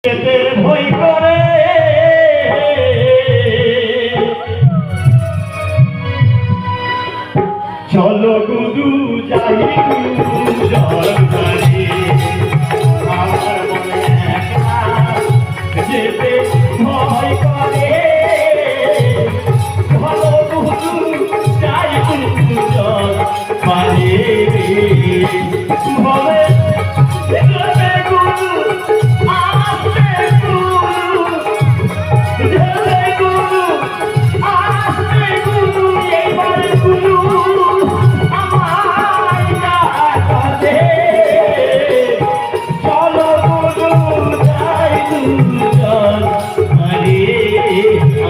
ভয় করে চলো গুরু যাই জলধারে আমার মনে একলা যেতে ভয় করে চলো গুরু যাই জলধারে ভবে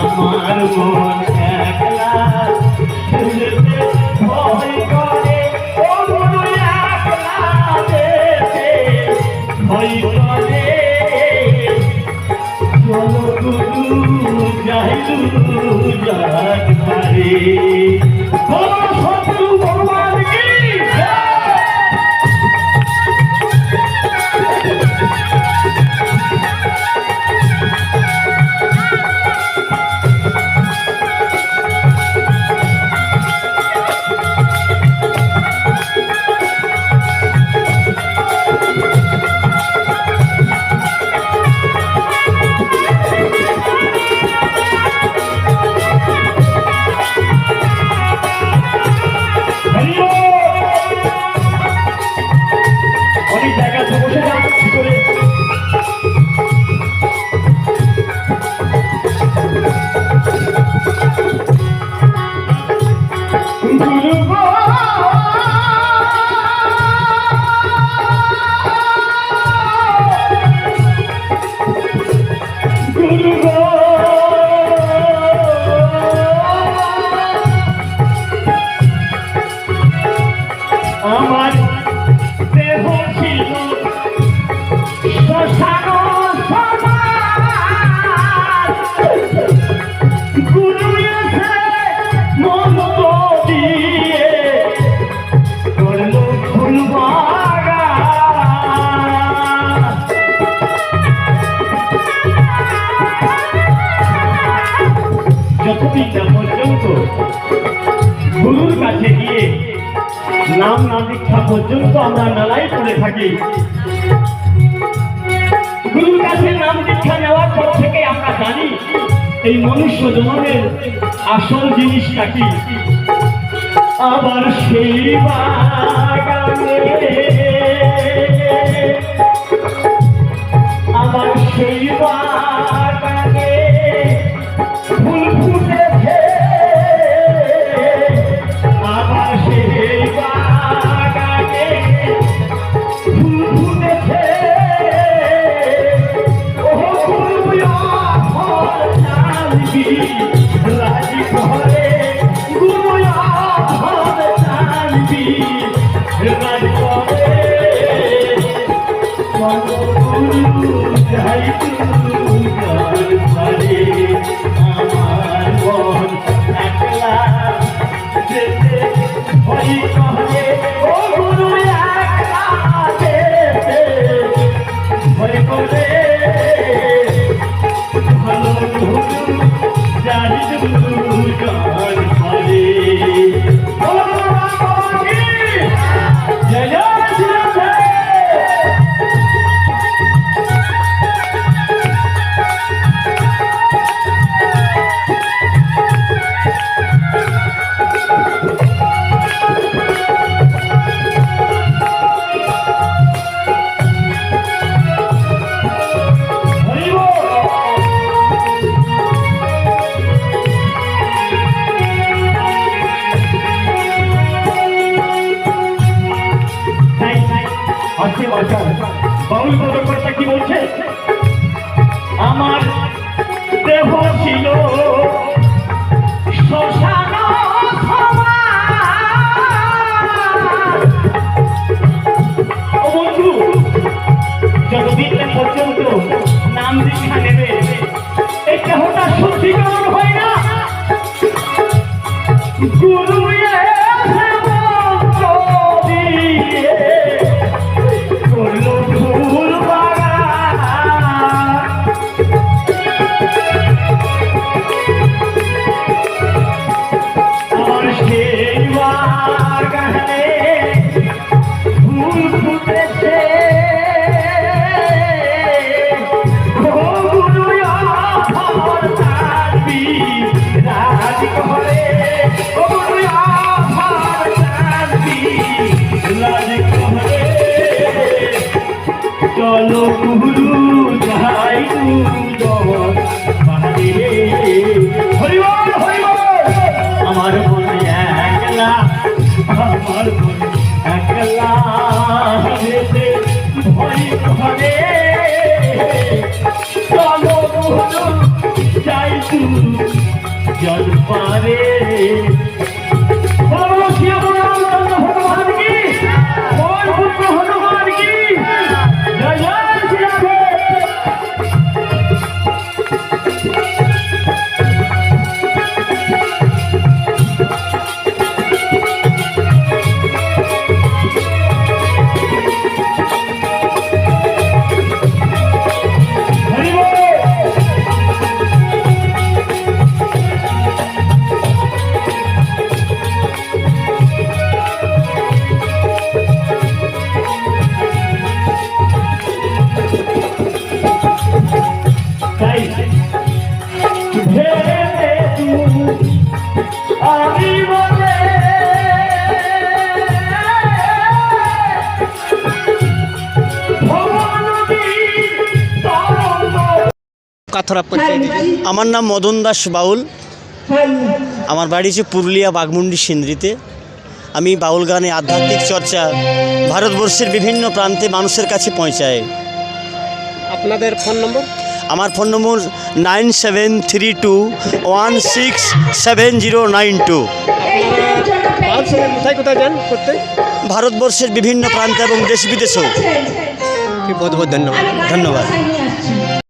আমার মন একলা ভয় করে ও গুরু একলা যেতে ভয় করে চলো গুরু যাই জলধারে শত্রু ভগবান কি আমার দেহ ছিল শ্মশান গুরু এসে মন্ত্র দিয়ে করলো ফুলবাগান যতদিন না পর্যন্ত গুরুর কাছে গিয়ে নাম না দীক্ষা পর্যন্ত আমরা নালাই করে থাকি গুরুর কাছে নাম দীক্ষা নেওয়ার পর থেকে আমরা জানি এই মনুষ্য জন্মের আসল জিনিসটা কি আবার সেই বাগানে আবার সেই বাগানে ফুল ফুটেছে আবার সেই বাগানে ফুল ফুটেছে ও গুরু ফল জানবি রাজি ঘরে গুরু ফল জানবি রাজি ঘরে গুরু যাই ঘরে আমার মন একলা যেতে ভয় করে ও গুরু একলা যেতে ভয় করে ভালো গুরু যাই জলধারে জয় জয় যাই দুজন বাহিরে। হরি বল হরি বল। আমার মন একলা, আমার মন একলা হেসে ভয় ঘরে। চলো বলো যাই দুজন পারে। বলো শিব রামচন্দ্র ভগবান কি, বল পুত্র হনুমান কি, জয় জয় শ্রী রাধে। হরি বল। তাই ভেবে তুমি আমি বলে কাথরা পঞ্চায়েত। আমার নাম মদন দাস বাউল। আমার বাড়ি হচ্ছে পুরুলিয়া বাঘমুন্ডি সিন্দ্রিতে। আমি বাউল গানে আধ্যাত্মিক চর্চা ভারতবর্ষের বিভিন্ন প্রান্তে মানুষের কাছে পৌঁছায়। আপনাদের ফোন নম্বর? আমার ফোন নম্বর 9732167092। বাউল সঙ্গীত কোথায় কোথায় যান করতে? ভারতবর্ষের বিভিন্ন প্রান্তে এবং দেশ বিদেশেও। বহুত বহুত ধন্যবাদ। ধন্যবাদ।